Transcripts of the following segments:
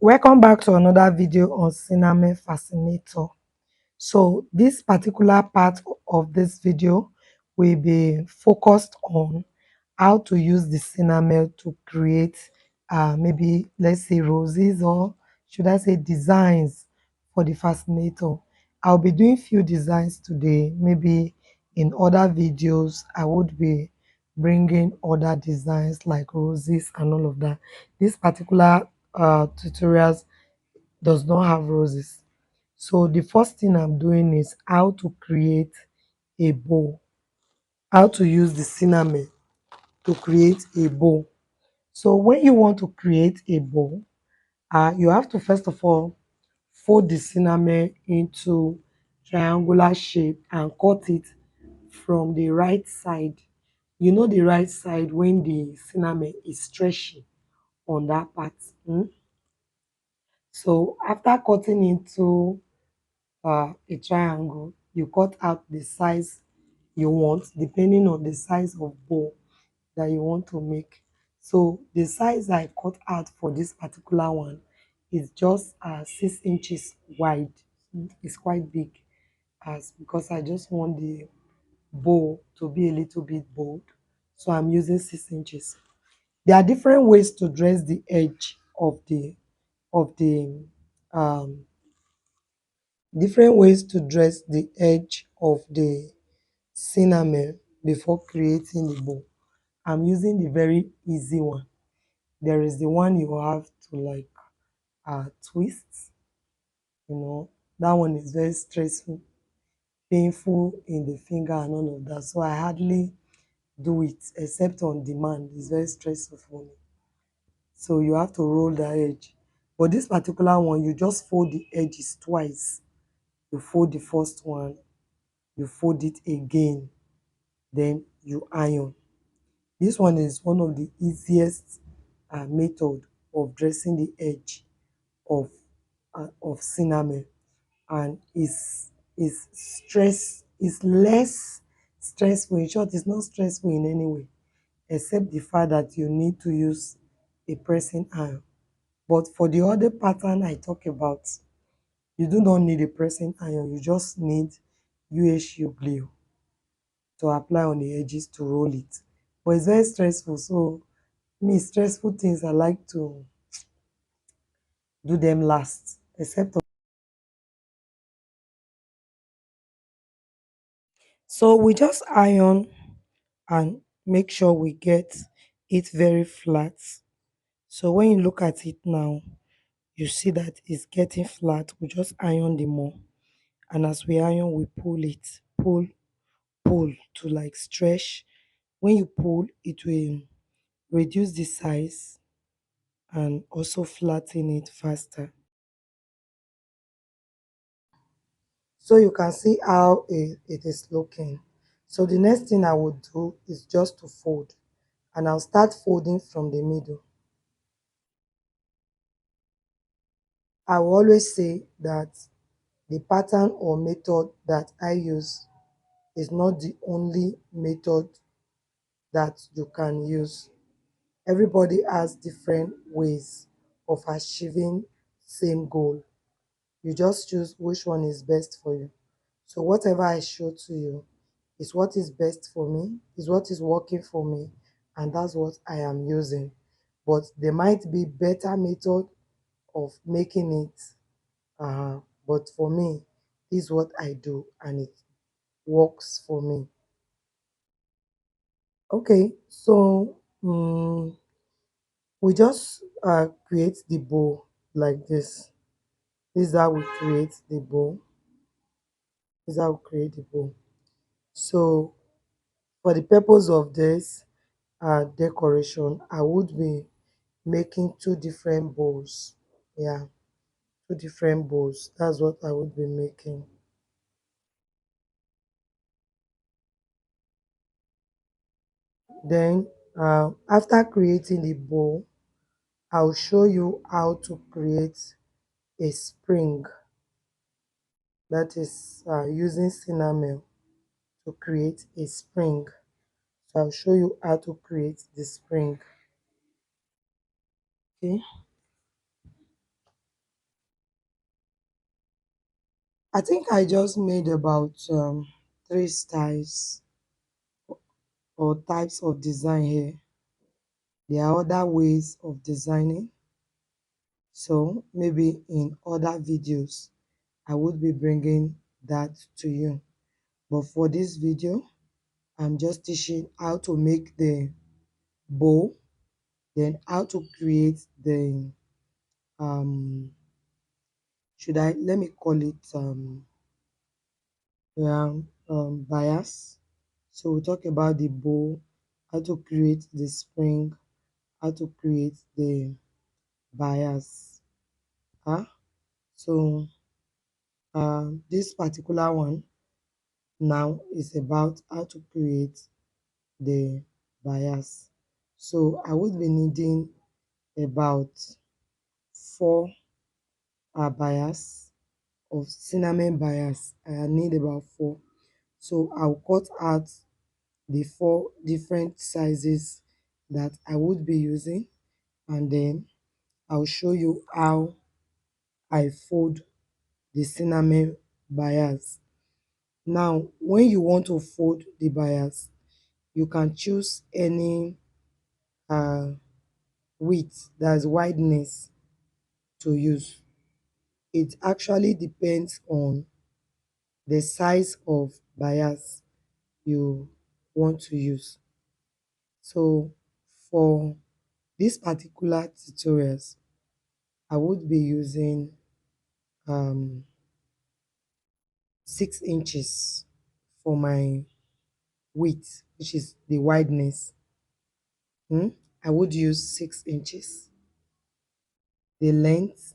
Welcome back to another video on Cinnamon Fascinator. So this particular part of this video will be focused on how to use the cinnamon to create maybe let's say roses, or should I say designs for the fascinator. I'll be doing few designs today. Maybe in other videos I would be bringing other designs like roses and all of that. This particular tutorials does not have roses. So the first thing I'm doing is how to create a bow, how to use the cinnamon to create a bow. So when you want to create a bow, you have to first of all fold the cinnamon into triangular shape and cut it from the right side. You know the right side when the cinnamon is stretching on that part. So after cutting into a triangle, you cut out the size you want depending on the size of bow that you want to make. So the size I cut out for this particular one is just 6 inches wide. It's quite big, as because I just want the bow to be a little bit bold, so I'm using 6 inches. There are different ways to dress the edge of the um different ways to dress the edge of the cinnamon before creating the bow. I'm using the very easy one. There is the one you have to like twist, you know, that one is very stressful, painful in the finger and all of that. So I hardly do it except on demand. It's very stressful for me. So you have to roll the edge. But this particular one, you just fold the edges twice. You fold the first one, you fold it again, then you iron. This one is one of the easiest method of dressing the edge of cinnamon, and is less stressful. In short, it's not stressful in any way, except the fact that you need to use a pressing iron. But for the other pattern I talk about, you do not need a pressing iron. You just need UHU glue to apply on the edges to roll it. But it's very stressful. So me, stressful things I like to do them last. Except so we just iron and make sure we get it very flat. So when you look at it now, you see that it's getting flat. We just iron the more. And as we iron, we pull it, pull to like stretch. When you pull, it will reduce the size and also flatten it faster. So you can see how it is looking. So the next thing I would do is just to fold, and I'll start folding from the middle. I will always say that the pattern or method that I use is not the only method that you can use. Everybody has different ways of achieving same goal. You just choose which one is best for you. So whatever I show to you is what is best for me, is what is working for me, and that's what I am using. But there might be better method of making it. But for me, this is what I do, and it works for me. Okay, so we just create the bow like this. This is how we create the bow. This is how we create the bow. So for the purpose of this decoration, I would be making two different bows. Yeah, two different bows. That's what I would be making. Then after creating the bow, I'll show you how to create a spring, that is using cinnamon to create a spring. So I'll show you how to create the spring. Okay. I think I just made about three styles or types of design here. There are other ways of designing, so maybe in other videos I would be bringing that to you. But for this video, I'm just teaching how to make the bow, then how to create the should I let me call it yeah, bias. So we talk about the bow, how to create the spring, how to create the bias. Huh? So this particular one now is about how to create the bias. So I would be needing about four bias of cinnamon bias. I need about four. So I'll cut out the four different sizes that I would be using, and then I'll show you how I fold the cinnamon bias. Now, when you want to fold the bias, you can choose any uh, width, that's wideness, to use. It actually depends on the size of bias you want to use. So for this particular tutorials, I would be using um, 6 inches for my width, which is the wideness. I would use 6 inches. The length,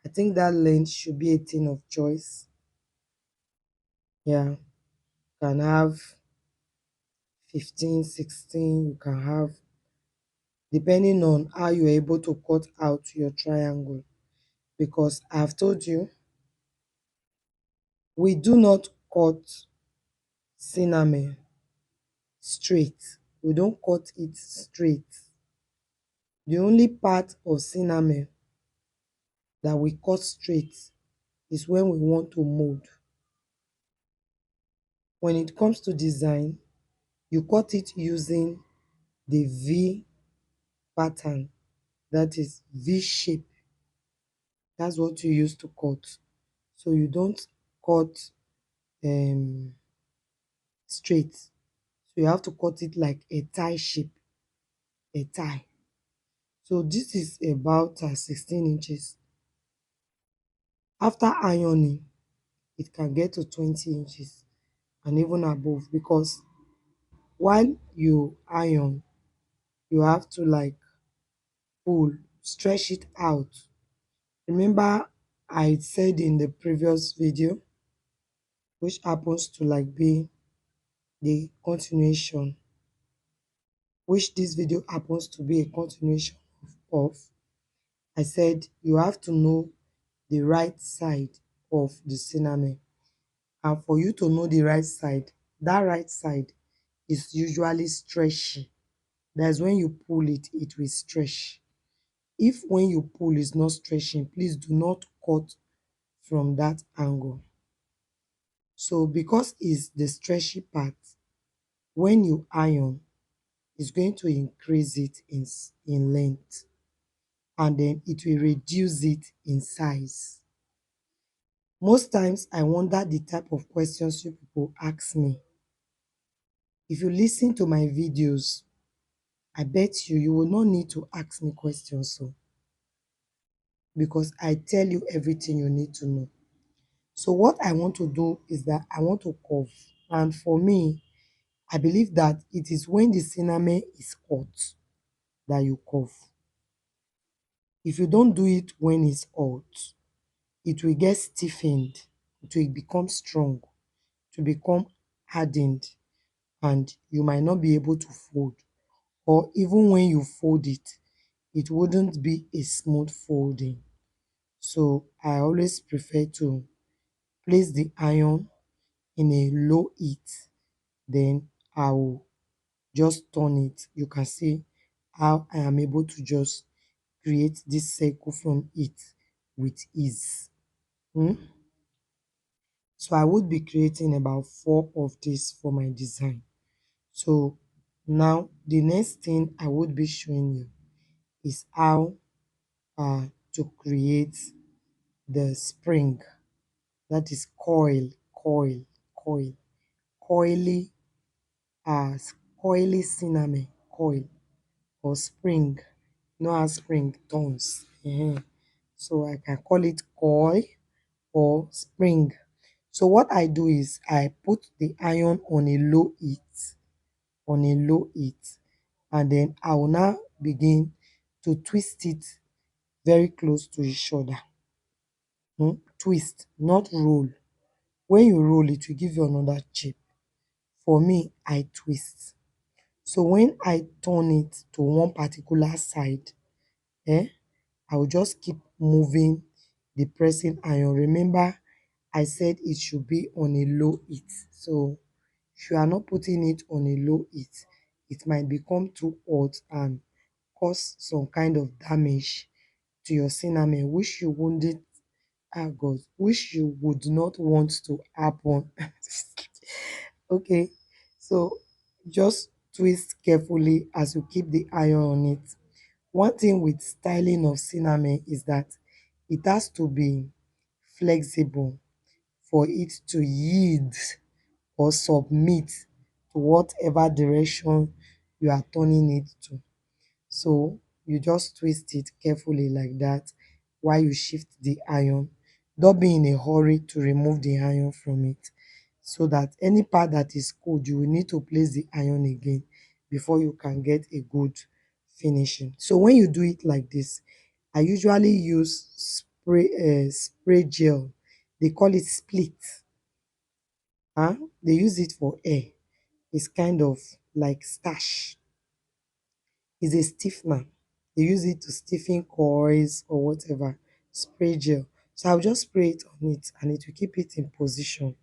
I think that length should be a thing of choice. Yeah, you can have 15, 16, you can have, depending on how you're able to cut out your triangle. Because I've told you, we do not cut cinnamon straight. We don't cut it straight. The only part of cinnamon that we cut straight is when we want to mold. When it comes to design, you cut it using the V pattern, that is V shape. That's what you use to cut. So you don't cut um, straight. So you have to cut it like a tie shape, a tie. So this is about 16 inches. After ironing, it can get to 20 inches and even above, because while you iron, you have to like pull, stretch it out. Remember, I said in the previous video, which happens to like be the continuation, which this video happens to be a continuation of, I said you have to know the right side of the cinnamon. And for you to know the right side, that right side is usually stretchy. That's when you pull it, it will stretch. If when you pull is not stretching, please do not cut from that angle. So because it's the stretchy part, when you iron, it's going to increase it in length, and then it will reduce it in size. Most times I wonder the type of questions you people ask me. If you listen to my videos, I bet you will not need to ask me questions, so because I tell you everything you need to know. So what I want to do is that I want to curve, and for me, I believe that it is when the cinnamon is hot that you curve. If you don't do it when it's hot, it will get stiffened, it will become strong, to become hardened, and you might not be able to fold, or even when you fold it, it wouldn't be a smooth folding. So I always prefer to place the iron in a low heat, then I will just turn it. You can see how I am able to just create this circle from it with ease. Hmm? So I would be creating about four of these for my design. So now the next thing I would be showing you is how to create the spring, that is coil, coily, uh coily cinnamon coil or spring. You know how spring turns. So I can call it coil or spring. So what I do is I put the iron on a low heat, and then I will now begin to twist it very close to each other. Twist, not roll. When you roll, it will give you another shape. For me, I twist. So when I turn it to one particular side, eh, I will just keep moving the pressing iron. Remember, I said it should be on a low heat. So if you are not putting it on a low heat, it might become too hot and cause some kind of damage to your cinnamon, which you wouldn't, God, which you would not want to happen. Okay, so just twist carefully as you keep the iron on it. One thing with styling of cinnamon is that it has to be flexible for it to yield or submit to whatever direction you are turning it to. So you just twist it carefully like that while you shift the iron. Don't be in a hurry to remove the iron from it, so that any part that is cold, you will need to place the iron again before you can get a good finishing. So when you do it like this, I usually use spray gel. They call it split. They use it for air. It's kind of like stash. It's a stiffener. They use it to stiffen coils or whatever. Spray gel. So I'll just spray it on it and it will keep it in position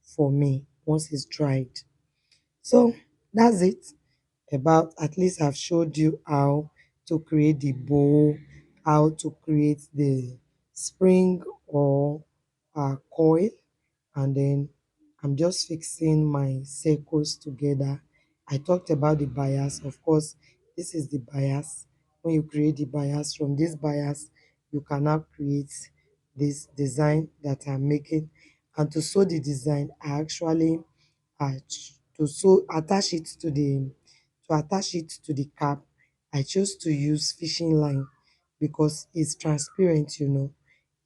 for me once it's dried. So that's it. About, at least I've showed you how to create the bow, how to create the spring or coil, and then I'm just fixing my circles together. I talked about the bias. Of course, this is the bias. When you create the bias, from this bias you can now create this design that I'm making. And to sew the design, I actually to sew attach it to the to attach it to the cap, I chose to use fishing line because it's transparent, you know.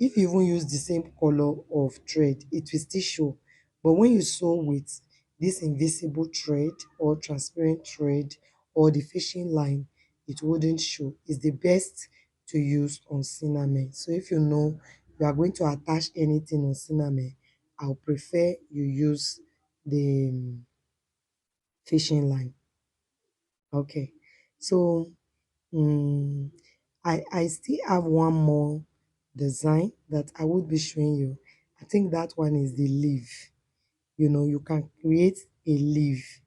If you even use the same color of thread, it will still show. But when you sew with this invisible thread or transparent thread or the fishing line, it wouldn't show. It's the best to use on cinnamon. So if you know you are going to attach anything on cinnamon, I'll prefer you use the fishing line. Okay. So I still have one more design that I would be showing you. I think that one is the leaf. You know, you can create a leaf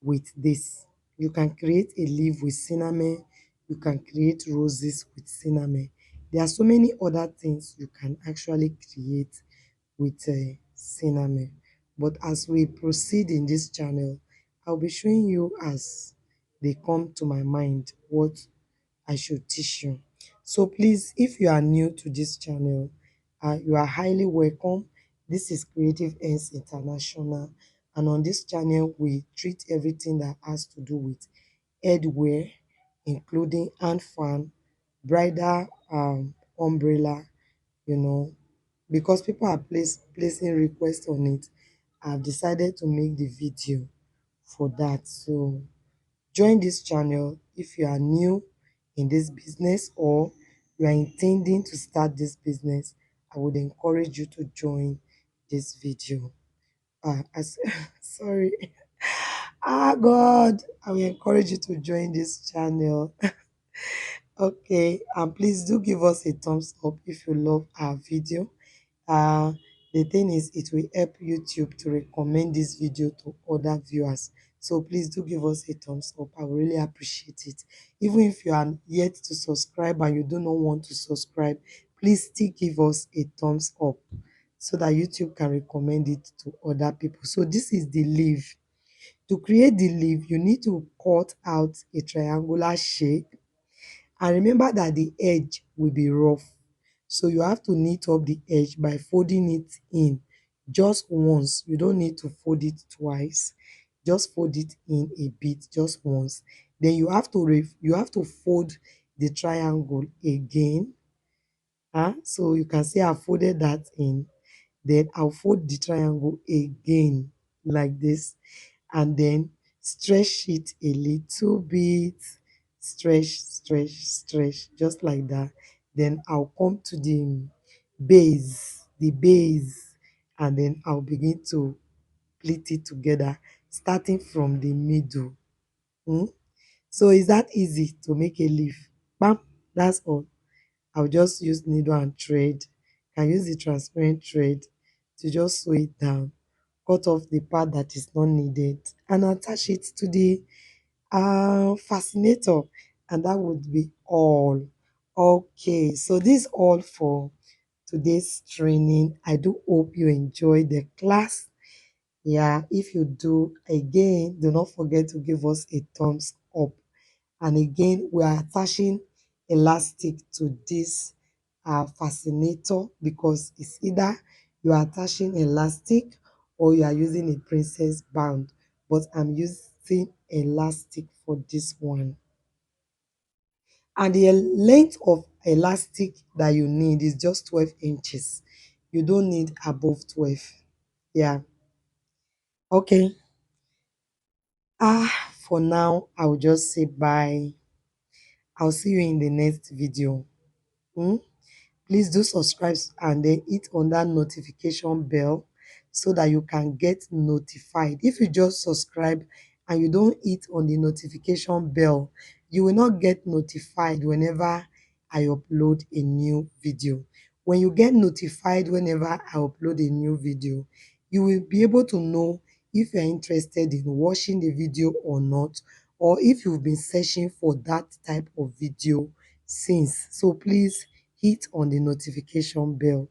with this. You can create a leaf with cinnamon. You can create roses with cinnamon. There are so many other things you can actually create with cinnamon. But as we proceed in this channel, I'll be showing you as they come to my mind what I should teach you. So please, if you are new to this channel, you are highly welcome. This is Creative Ends International, and on this channel, we treat everything that has to do with headwear, including hand fan, bridal umbrella, you know, because people are placing requests on it. I've decided to make the video for that. So join this channel if you are new in this business or you are intending to start this business. I would encourage you to join this video. As sorry. God, I will encourage you to join this channel. Okay, and please do give us a thumbs up if you love our video. uh the thing is, it will help YouTube to recommend this video to other viewers. So please do give us a thumbs up. I will really appreciate it. Even if you are yet to subscribe and you do not want to subscribe, please still give us a thumbs up so that YouTube can recommend it to other people. So this is the leaf. To create the leaf, you need to cut out a triangular shape, and remember that the edge will be rough. So you have to knit up the edge by folding it in just once. You don't need to fold it twice. Just fold it in a bit, just once. Then you have to fold the triangle again. So you can see I folded that in. Then I'll fold the triangle again like this, and then stretch it a little bit. Stretch, just like that. Then I'll come to the base, and then I'll begin to pleat it together, starting from the middle. Hmm? So is that easy to make a leaf? Bam, that's all. I'll just use needle and thread. Can use the transparent thread to just sew it down, cut off the part that is not needed, and attach it to the fascinator, and that would be all. Okay, so this is all for today's training. I do hope you enjoy the class. Yeah, if you do, again, do not forget to give us a thumbs up. And again, we are attaching elastic to this fascinator, because it's either you are attaching elastic or you are using a princess band, but I'm using elastic for this one. And the length of elastic that you need is just 12 inches. You don't need above 12. Yeah. Okay. For now, I'll just say bye. I'll see you in the next video. Hmm? Please do subscribe and then hit on that notification bell so that you can get notified. If you just subscribe and you don't hit on the notification bell, you will not get notified whenever I upload a new video. When you get notified whenever I upload a new video, you will be able to know if you're interested in watching the video or not, or if you've been searching for that type of video since. So please hit on the notification bell.